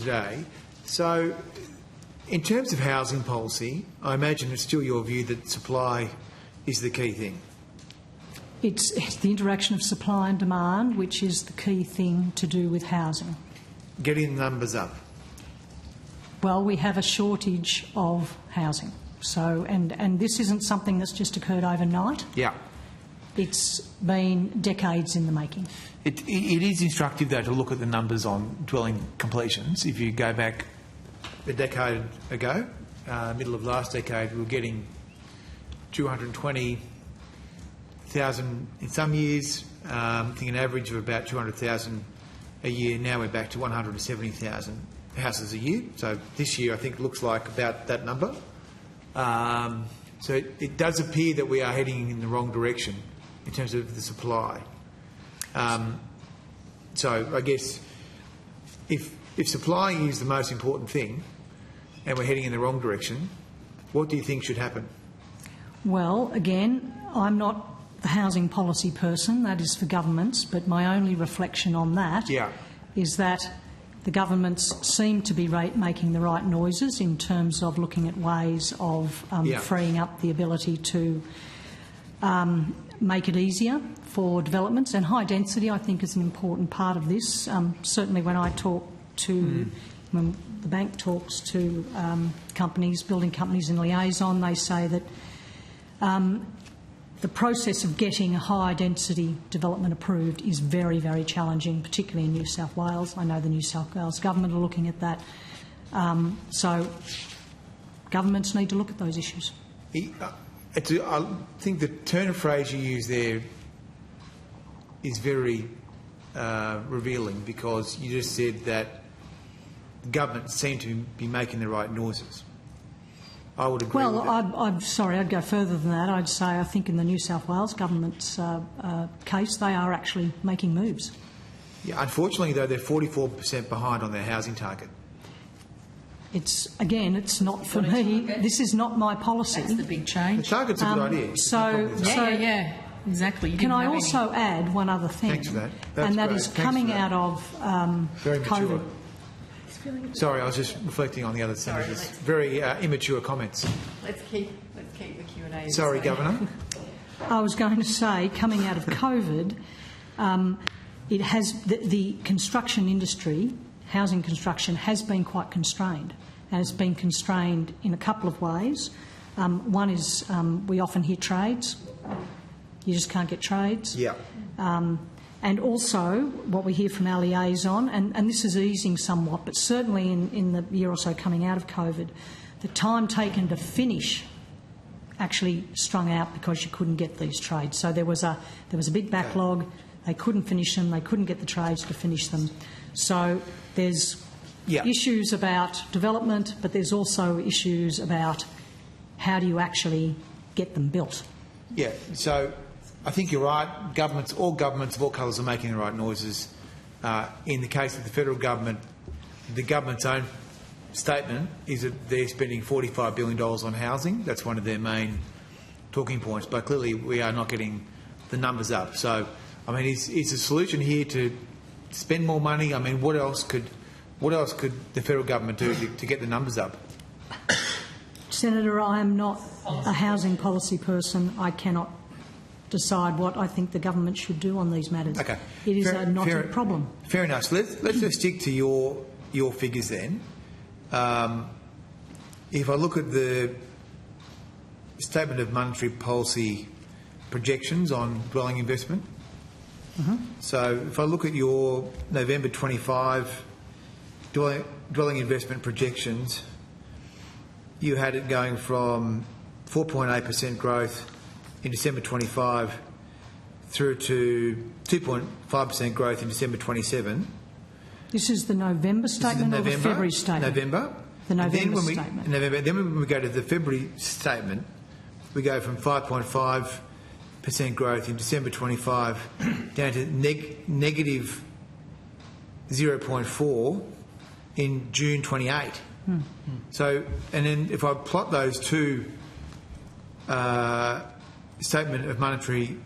today. So, in terms of housing policy, I imagine it's still your view that supply is the key thing. It's the interaction of supply and demand which is the key thing to do with housing. Getting the numbers up. Well, we have a shortage of housing. So, and this isn't something that's just occurred overnight. Yeah. It's been decades in the making. It is instructive, though, to look at the numbers on dwelling completions. If you go back a decade ago, middle of last decade, we were getting 220,000 in some years. I think an average of about 200,000 a year. Now we're back to 170,000 houses a year. So this year, I think, looks like about that number. So it does appear that we are heading in the wrong direction in terms of the supply. So I guess if supply is the most important thing and we're heading in the wrong direction, what do you think should happen? Well, again, I'm not the housing policy person, that is for governments, but my only reflection on that is that the governments seem to be making the right noises in terms of looking at ways of freeing up the ability to make it easier for developments. And high density, I think, is an important part of this. Certainly when I talk to, when the bank talks to companies, building companies in liaison, they say that the process of getting a high density development approved is very, very challenging, particularly in New South Wales. I know the New South Wales government are looking at that. So governments need to look at those issues. I think the turn of phrase you use there is very revealing, because you just said that the government seemed to be making the right noises. I would agree with that. Well, I'm sorry, I'd go further than that. I'd say I think in the New South Wales government's case, they are actually making moves. Yeah, unfortunately, though, they're 44% behind on their housing target. It's not for me. This is not my policy. That's the big change. The target's a good idea. Yeah, exactly. Can I also add one other thing? Thanks for that. And that is coming out of COVID. Sorry, I was just reflecting on the other senators. Very immature comments. Let's keep the Q&A. Sorry, Governor. I was going to say, coming out of COVID, it has the construction industry, housing construction, has been quite constrained, and it's been constrained in a couple of ways. One is we often hear trades. You just can't get trades. Yeah. And also what we hear from our liaison, and this is easing somewhat, but certainly in the year or so coming out of COVID, the time taken to finish actually strung out because you couldn't get these trades. So there was a big backlog. They couldn't finish them. They couldn't get the trades to finish them. So there's issues about development, but there's also issues about how do you actually get them built. Yeah. So I think you're right. All governments of all colours are making the right noises. In the case of the federal government, the government's own statement is that they're spending $45 billion on housing. That's one of their main talking points. But clearly we are not getting the numbers up. So, I mean, is the solution here to spend more money? I mean, what else could the federal government do to get the numbers up? Senator, I am not a housing policy person. I cannot decide what I think the government should do on these matters. Okay. It is not a problem. Fair enough. So let's just stick to your figures then. If I look at the Statement of Monetary Policy projections on dwelling investment, so if I look at your November 25 dwelling investment projections, you had it going from 4.8% growth in December 25 through to 2.5% growth in December 27. This is the November statement or the February statement? November. The November statement. November. Then when we go to the February statement, we go from 5.5% growth in December 25 down to negative 0.4 in June 28. So, and then if I plot those two Statement of Monetary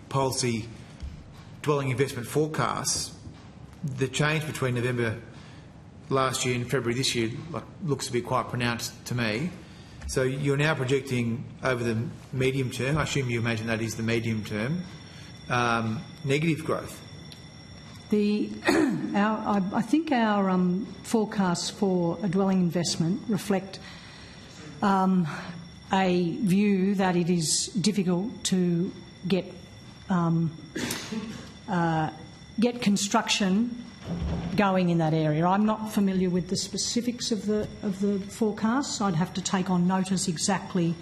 dwelling investment forecasts, the change between November last year and February this year looks to be quite pronounced to me. So you're now projecting over the medium term, I assume you imagine that is the medium term, negative growth. I think our forecasts for a dwelling investment reflect a view that it is difficult to get construction going in that area. I'm not familiar with the specifics of the forecasts. I'd have to take on notice exactly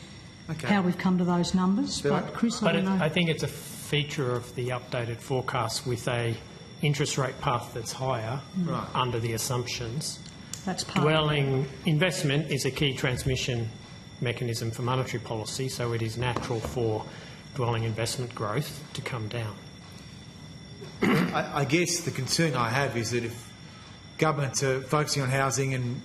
how we've come to those numbers. But Chris, I think it's a feature of the updated forecast with a interest rate path that's higher under the assumptions. That's part Dwelling investment is a key transmission mechanism for monetary policy, so it is natural for dwelling investment growth to come down. I guess the concern I have is that if governments are focusing on housing and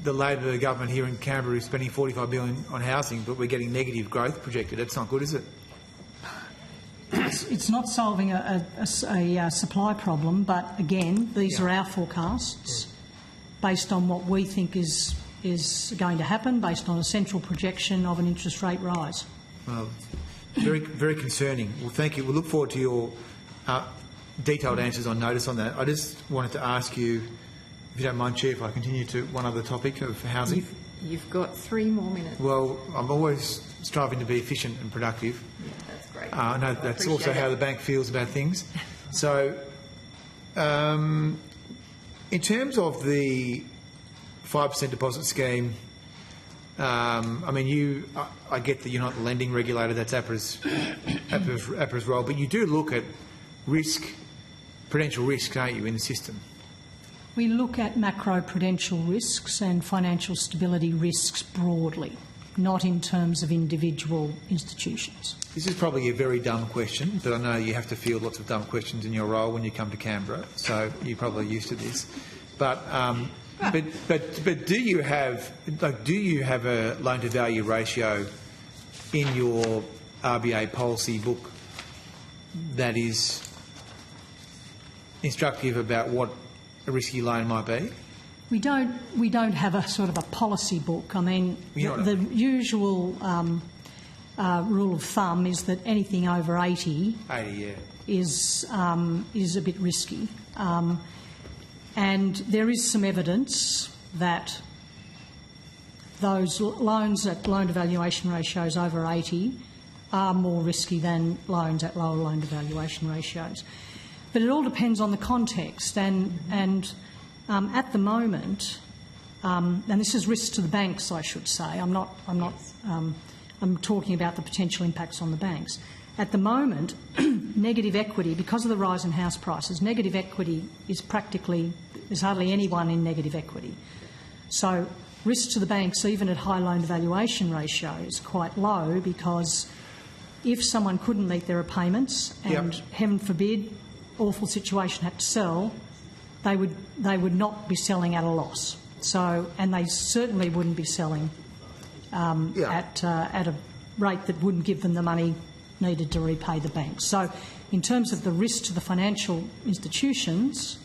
the Labor government here in Canberra is spending $45 billion on housing, but we're getting negative growth projected, that's not good, is it? It's not solving a supply problem, but again, these are our forecasts based on what we think is going to happen, based on a central projection of an interest rate rise. Well, very, very concerning. Well, thank you. We'll look forward to your detailed answers on notice on that. I just wanted to ask you, if you don't mind, Chair, if I continue to one other topic of housing. You've got 3 more minutes. Well, I'm always striving to be efficient and productive. Yeah, that's great. I know that's also how the bank feels about things. So, in terms of the 5% deposit scheme, I mean, I get that you're not the lending regulator, that's APRA's role, but you do look at prudential risk, aren't you, in the system? We look at macro-prudential risks and financial stability risks broadly, not in terms of individual institutions. This is probably a very dumb question, but I know you have to field lots of dumb questions in your role when you come to Canberra, so you're probably used to this. But do you have a loan-to-value ratio in your RBA policy book that is instructive about what a risky loan might be? We don't have a sort of a policy book. I mean, the usual rule of thumb is that anything over 80 is a bit risky. And there is some evidence that those loans at loan-to-valuation ratios over 80 are more risky than loans at lower loan-to-valuation ratios. But it all depends on the context, and at the moment, and this is risk to the banks, I should say. I'm talking about the potential impacts on the banks. At the moment, negative equity, because of the rise in house prices, negative equity is there's hardly anyone in negative equity. So risk to the banks, even at high loan-to-valuation ratio, is quite low, because if someone couldn't meet their repayments and, heaven forbid, awful situation had to sell, they would not be selling at a loss. So, and they certainly wouldn't be selling at a rate that wouldn't give them the money needed to repay the bank. So, in terms of the risk to the financial institutions,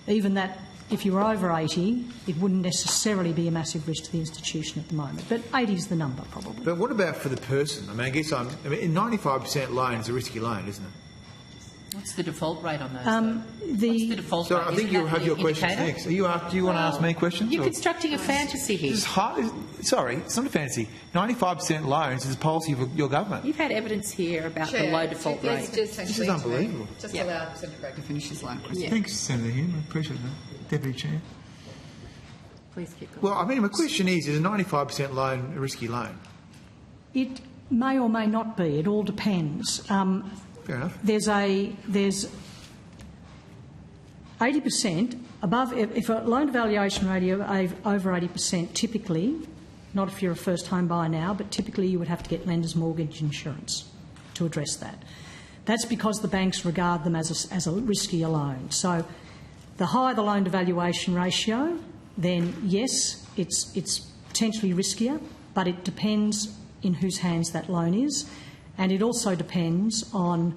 even that if you were over 80, it wouldn't necessarily be a massive risk to the institution at the moment. But 80 is the number, probably. But what about for the person? I mean, I guess 95% loan is a risky loan, isn't it? What's the default rate on those? What's the default rate? I think you'll have your questions next. Do you want to ask me questions? You're constructing a fantasy here. Sorry, it's not a fantasy. 95% loans is a policy of your government. You've had evidence here about the low default rate. This is unbelievable. Just allow Senator Gregg to finish his line. Thanks, Senator Hume. I appreciate that. Deputy Chair. Please keep going. Well, I mean, my question is a 95% loan a risky loan? It may or may not be. It all depends. Fair enough. There's 80% above. If a loan to valuation ratio over 80%, typically, not if you're a first home buyer now, but typically you would have to get lender's mortgage insurance to address that. That's because the banks regard them as a riskier loan. So, the higher the loan to valuation ratio, then yes, it's potentially riskier, but it depends in whose hands that loan is. And it also depends on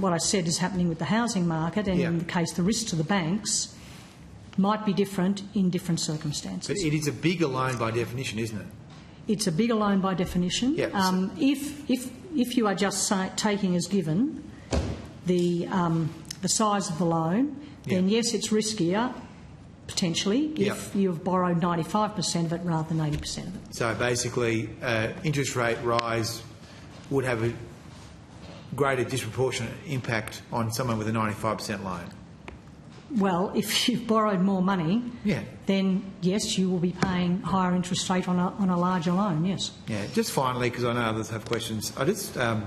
what I said is happening with the housing market, and in the case the risk to the banks might be different in different But circumstances. it is a bigger loan by definition, isn't it? It's a bigger loan by definition. Yep. If you are just taking as given the size of the loan, then yes, it's riskier potentially if you have borrowed 95% of it rather than 80% of it. So basically, interest rate rise would have a greater disproportionate impact on someone with a 95% loan. Well, if you've borrowed more money, then yes, you will be paying higher interest rate on a larger loan, yes. Yeah, just finally, because I know others have questions, I just, I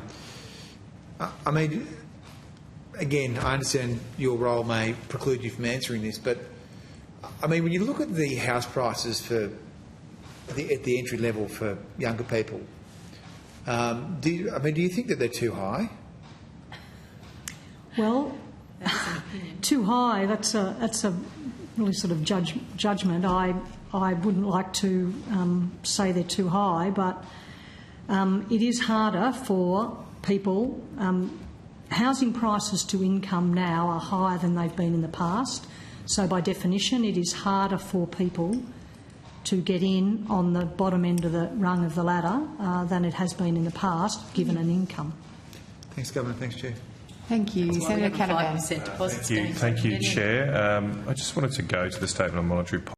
mean, again, I understand your role may preclude you from answering this, but I mean, when you look at the house prices for at the entry level for younger people, do you think that they're too high? Well, too high. That's a really sort of judgment. I wouldn't like to say they're too high, but it is harder for people. Housing prices to income now are higher than they've been in the past. So by definition, it is harder for people to get in on the bottom end of the rung of the ladder than it has been in the past, given an income. Thanks, Governor. Thanks, Chair. Thank you. That's why we Senator have a Canavan. 5% deposit Thank you, scheme. Chair. I just wanted to go to the statement on monetary policy.